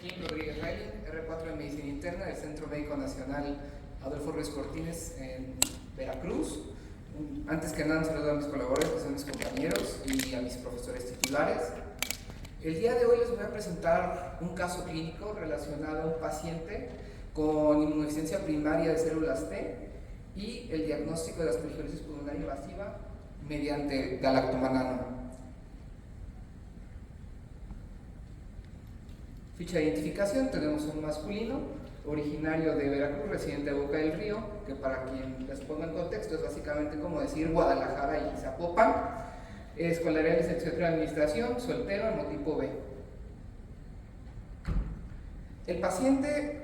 Joaquín Rodríguez Reyes, R4 de Medicina Interna del Centro Médico Nacional Adolfo Ruiz Cortines en Veracruz. Antes que nada, un saludo a mis colaboradores, que son mis compañeros, y a mis profesores titulares. El día de hoy les voy a presentar un caso clínico relacionado a un paciente con inmunodeficiencia primaria de células T y el diagnóstico de aspergillosis pulmonar invasiva mediante galactomanano. Ficha de identificación: tenemos un masculino originario de Veracruz, residente de Boca del Río, que para quien les ponga en contexto es básicamente como decir Guadalajara y Zapopan. Escolaridad de licenciatura en administración, soltero, hemotipo B. El paciente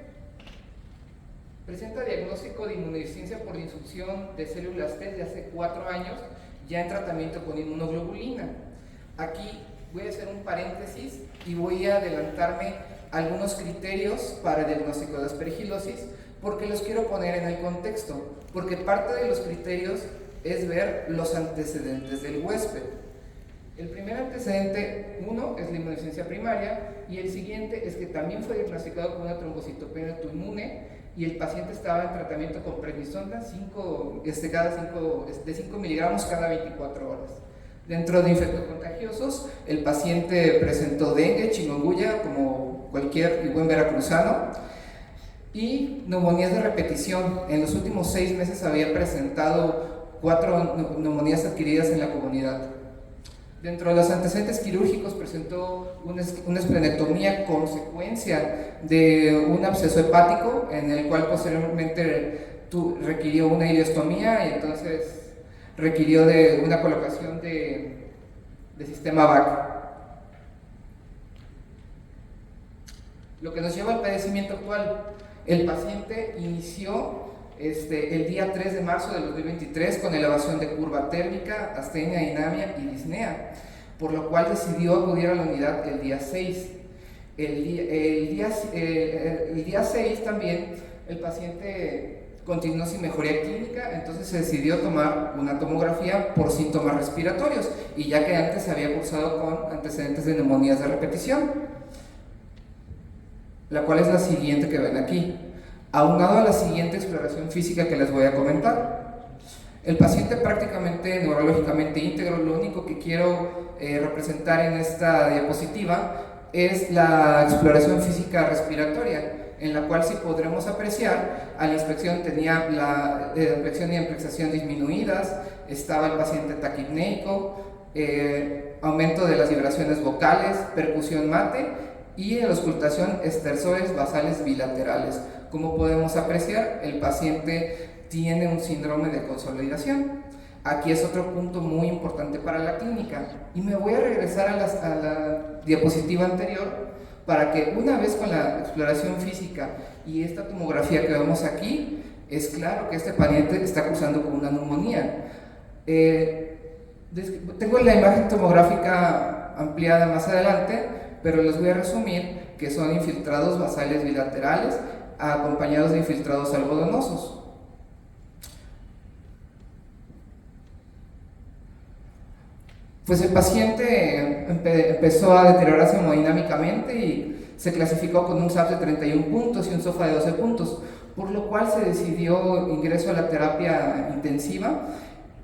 presenta diagnóstico de inmunodeficiencia por insuficción de células T de hace 4 años, ya en tratamiento con inmunoglobulina. Aquí voy a hacer un paréntesis y voy a adelantarme algunos criterios para el diagnóstico de aspergilosis, porque los quiero poner en el contexto, porque parte de los criterios es ver los antecedentes del huésped. El primer antecedente, uno, es la inmunodeficiencia primaria, y el siguiente es que también fue diagnosticado con una trombocitopenia autoinmune y el paciente estaba en tratamiento con prednisona de 5 miligramos cada 24 horas. Dentro de infectocontagiosos, el paciente presentó dengue, chikungunya, como cualquier y buen veracruzano, y neumonías de repetición. En los últimos 6 meses había presentado 4 neumonías adquiridas en la comunidad. Dentro de los antecedentes quirúrgicos presentó una esplenectomía consecuencia de un absceso hepático, en el cual posteriormente requirió una ileostomía y entonces requirió de una colocación de sistema VAC. Lo que nos lleva al padecimiento actual: el paciente inició el día 3 de marzo del 2023 con elevación de curva térmica, astenia, dinamia y disnea, por lo cual decidió acudir a la unidad el día 6. El día 6 también el paciente continuó sin mejoría clínica, entonces se decidió tomar una tomografía por síntomas respiratorios, y ya que antes se había cursado con antecedentes de neumonías de repetición, la cual es la siguiente que ven aquí. Aunado a la siguiente exploración física que les voy a comentar, el paciente prácticamente neurológicamente íntegro. Lo único que quiero representar en esta diapositiva es la exploración física respiratoria, en la cual sí podremos apreciar, a la inspección tenía la infección y amplificación disminuidas, estaba el paciente taquipneico, aumento de las vibraciones vocales, percusión mate y en la auscultación estertores basales bilaterales. Como podemos apreciar, el paciente tiene un síndrome de consolidación. Aquí es otro punto muy importante para la clínica, y me voy a regresar a la diapositiva anterior para que, una vez con la exploración física y esta tomografía que vemos aquí, es claro que este paciente está cursando con una neumonía. Tengo la imagen tomográfica ampliada más adelante, pero les voy a resumir que son infiltrados basales bilaterales acompañados de infiltrados algodonosos. Pues el paciente empezó a deteriorarse hemodinámicamente y se clasificó con un SAPS de 31 puntos y un SOFA de 12 puntos, por lo cual se decidió ingreso a la terapia intensiva.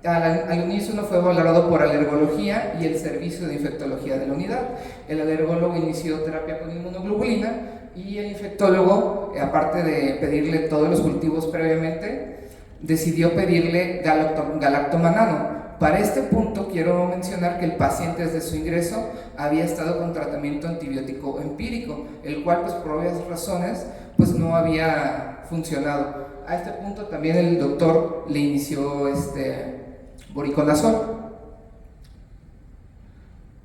Al unísono fue valorado por alergología y el servicio de infectología de la unidad. El alergólogo inició terapia con inmunoglobulina y el infectólogo, aparte de pedirle todos los cultivos previamente, decidió pedirle galactomanano. Para este punto quiero mencionar que el paciente desde su ingreso había estado con tratamiento antibiótico empírico, el cual pues por obvias razones pues no había funcionado. A este punto también el doctor le inició voriconazol.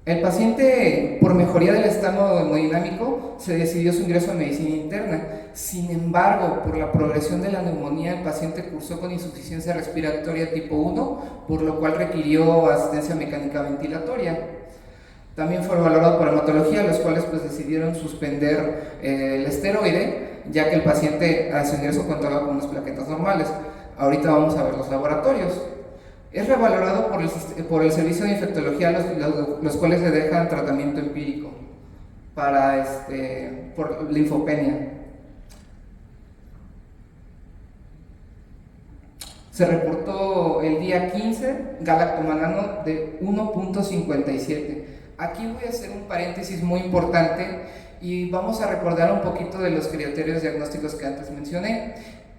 El paciente, por mejoría del estado hemodinámico, se decidió su ingreso a medicina interna. Sin embargo, por la progresión de la neumonía, el paciente cursó con insuficiencia respiratoria tipo 1, por lo cual requirió asistencia mecánica ventilatoria. También fue valorado por hematología, los cuales pues decidieron suspender el esteroide, ya que el paciente a su ingreso contaba con unas plaquetas normales. Ahorita vamos a ver los laboratorios. Es revalorado por el servicio de infectología, los cuales le dejan tratamiento empírico. por linfopenia. Se reportó el día 15 galactomanano de 1.57. Aquí voy a hacer un paréntesis muy importante y vamos a recordar un poquito de los criterios diagnósticos que antes mencioné.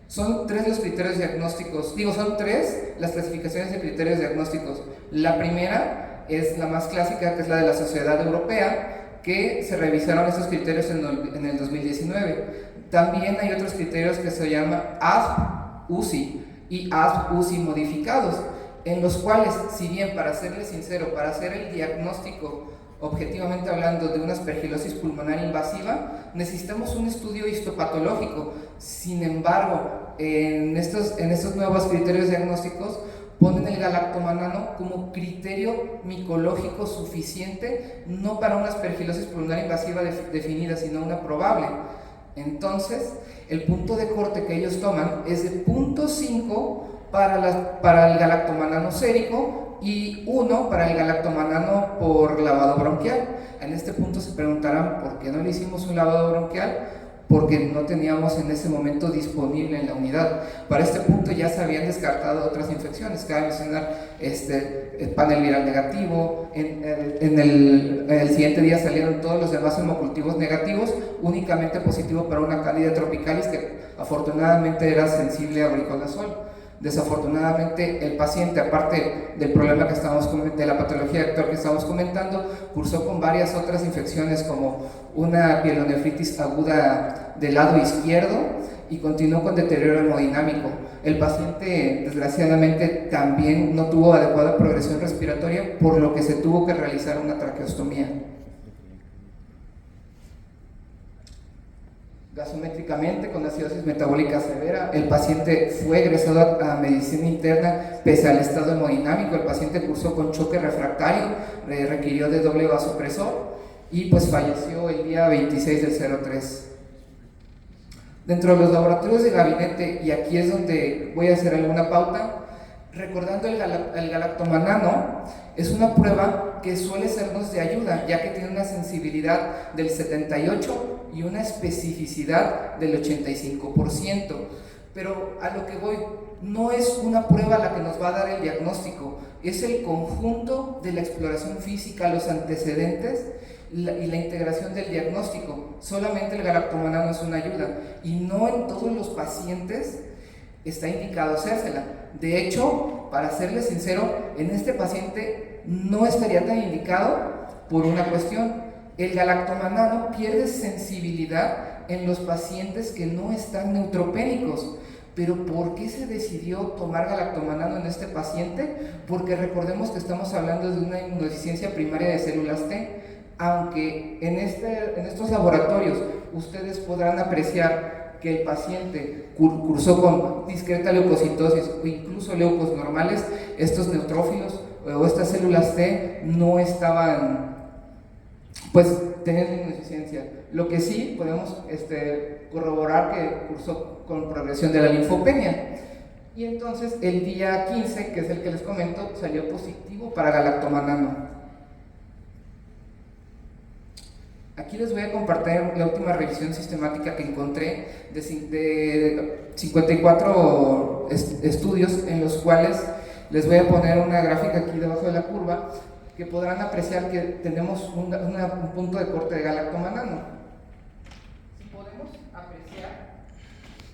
Son tres los criterios diagnósticos, son tres las clasificaciones de criterios diagnósticos. La primera es la más clásica, que es la de la Sociedad Europea, que se revisaron esos criterios en el 2019. También hay otros criterios que se llaman ASP-UCI y ASP-UCI modificados, en los cuales, si bien, para serles sincero, para hacer el diagnóstico objetivamente hablando de una aspergilosis pulmonar invasiva, necesitamos un estudio histopatológico. Sin embargo, en estos nuevos criterios diagnósticos ponen el galactomanano como criterio micológico suficiente, no para una aspergilosis pulmonar invasiva definida, sino una probable. Entonces, el punto de corte que ellos toman es de 0.5 para el galactomanano sérico y 1 para el galactomanano por lavado bronquial. En este punto se preguntarán por qué no le hicimos un lavado bronquial, porque no teníamos en ese momento disponible en la unidad. Para este punto ya se habían descartado otras infecciones, cabe mencionar el panel viral negativo, en el siguiente día salieron todos los demás hemocultivos negativos, únicamente positivo para una Candida tropicalis que afortunadamente era sensible a briconazol. Desafortunadamente el paciente, aparte del problema que de la patología vector que estamos comentando, cursó con varias otras infecciones como una pielonefritis aguda del lado izquierdo y continuó con deterioro hemodinámico. El paciente desgraciadamente también no tuvo adecuada progresión respiratoria, por lo que se tuvo que realizar una traqueostomía. Gasométricamente, con acidosis metabólica severa, el paciente fue egresado a medicina interna pese al estado hemodinámico. El paciente cursó con choque refractario, requirió de doble vasopresor y pues falleció el día 26 del 03. Dentro de los laboratorios de gabinete, y aquí es donde voy a hacer alguna pauta, recordando el galactomanano, es una prueba que suele sernos de ayuda, ya que tiene una sensibilidad del 78% y una especificidad del 85%. Pero a lo que voy, no es una prueba la que nos va a dar el diagnóstico, es el conjunto de la exploración física, los antecedentes y la integración del diagnóstico. Solamente el galactomanano es una ayuda y no en todos los pacientes está indicado hacérsela. De hecho, para serles sincero, en este paciente no estaría tan indicado por una cuestión. El galactomanano pierde sensibilidad en los pacientes que no están neutropénicos. ¿Pero por qué se decidió tomar galactomanano en este paciente? Porque recordemos que estamos hablando de una inmunodeficiencia primaria de células T. Aunque en estos laboratorios ustedes podrán apreciar que el paciente cursó con discreta leucocitosis o incluso leucos normales, estos neutrófilos o estas células T no estaban teniendo inmunodeficiencia. Lo que sí podemos corroborar que cursó con progresión de la linfopenia. Y entonces el día 15, que es el que les comento, salió positivo para galactomanano. Aquí les voy a compartir la última revisión sistemática que encontré de 54 estudios, en los cuales les voy a poner una gráfica aquí debajo de la curva, que podrán apreciar que tenemos un punto de corte de galactomanano. Si podemos apreciar,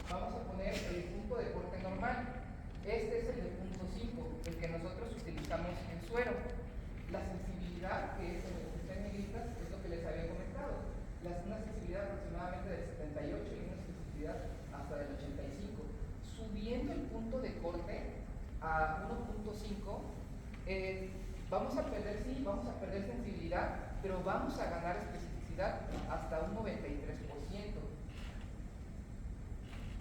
vamos a poner el punto de corte normal. Este es el de 0.5, el que nosotros utilizamos en suero. La sensibilidad, que es el que está en negritas, es lo que les había comentado. Una sensibilidad aproximadamente del 78 y una sensibilidad hasta del 85. Subiendo el punto de corte a 1.5, vamos a perder sensibilidad, pero vamos a ganar especificidad hasta un 93%.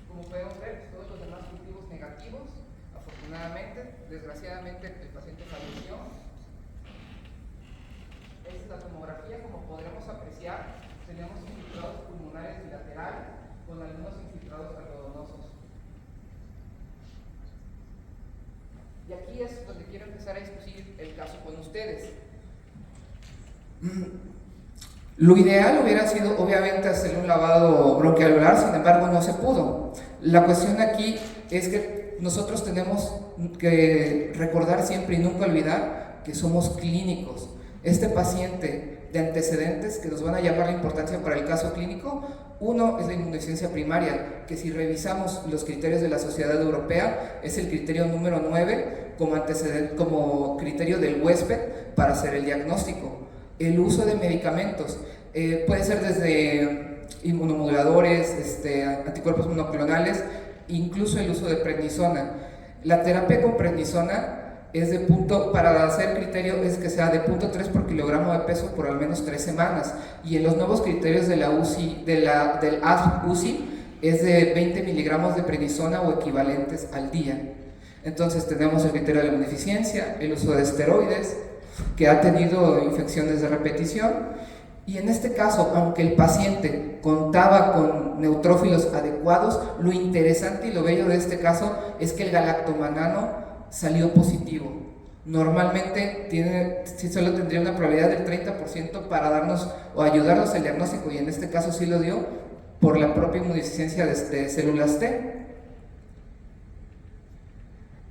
Como podemos ver, todos los demás cultivos negativos, afortunadamente. Desgraciadamente el paciente falleció. Esta es la tomografía. Como podremos apreciar, tenemos infiltrados pulmonares bilaterales con algunos infiltrados algodonosos. Y aquí es donde quiero empezar a discutir el caso con ustedes. Lo ideal hubiera sido obviamente hacer un lavado bronquialveolar, sin embargo no se pudo. La cuestión aquí es que nosotros tenemos que recordar siempre y nunca olvidar que somos clínicos. Este paciente de antecedentes que nos van a llamar la importancia para el caso clínico, uno es la inmunodeficiencia primaria, que si revisamos los criterios de la Sociedad Europea es el criterio número 9 como antecedente, como criterio del huésped para hacer el diagnóstico. El uso de medicamentos puede ser desde inmunomoduladores, anticuerpos monoclonales, incluso el uso de prednisona. La terapia con prednisona es de para hacer criterio es que sea de 0.3 por kilogramo de peso por al menos 3 semanas, y en los nuevos criterios de la UCI, del ASP-UCI es de 20 miligramos de prednisona o equivalentes al día. Entonces tenemos el criterio de la inmunodeficiencia, el uso de esteroides, que ha tenido infecciones de repetición, y en este caso, aunque el paciente contaba con neutrófilos adecuados, lo interesante y lo bello de este caso es que el galactomanano salió positivo. Normalmente solo tendría una probabilidad del 30% para darnos o ayudarnos el diagnóstico, y en este caso sí lo dio por la propia inmunodeficiencia de células T.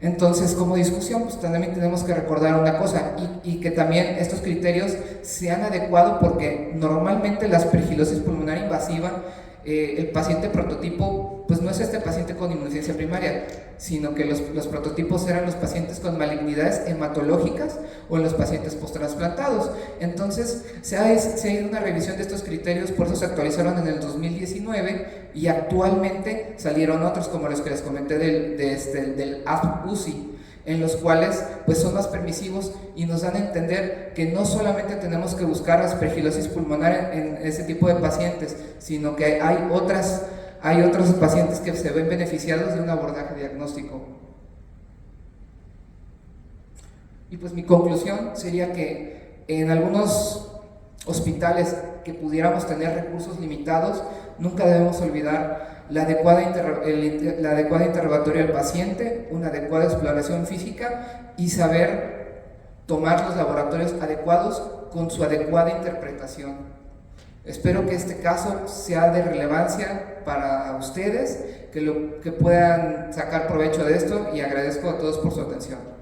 Entonces, como discusión, pues también tenemos que recordar una cosa, y que también estos criterios se han adecuado, porque normalmente la aspergilosis pulmonar invasiva, el paciente prototipo, pues no es este paciente con inmunodeficiencia primaria, sino que los prototipos eran los pacientes con malignidades hematológicas o los pacientes posttransplantados. Entonces, se ha ido una revisión de estos criterios, por eso se actualizaron en el 2019, y actualmente salieron otros como los que les comenté del ASP-UCI, en los cuales pues son más permisivos y nos dan a entender que no solamente tenemos que buscar aspergilosis pulmonar en ese tipo de pacientes, sino que hay otros pacientes que se ven beneficiados de un abordaje diagnóstico. Y pues mi conclusión sería que en algunos hospitales que pudiéramos tener recursos limitados, nunca debemos olvidar la adecuada interrogatoria del paciente, una adecuada exploración física y saber tomar los laboratorios adecuados con su adecuada interpretación. Espero que este caso sea de relevancia para ustedes, que puedan sacar provecho de esto, y agradezco a todos por su atención.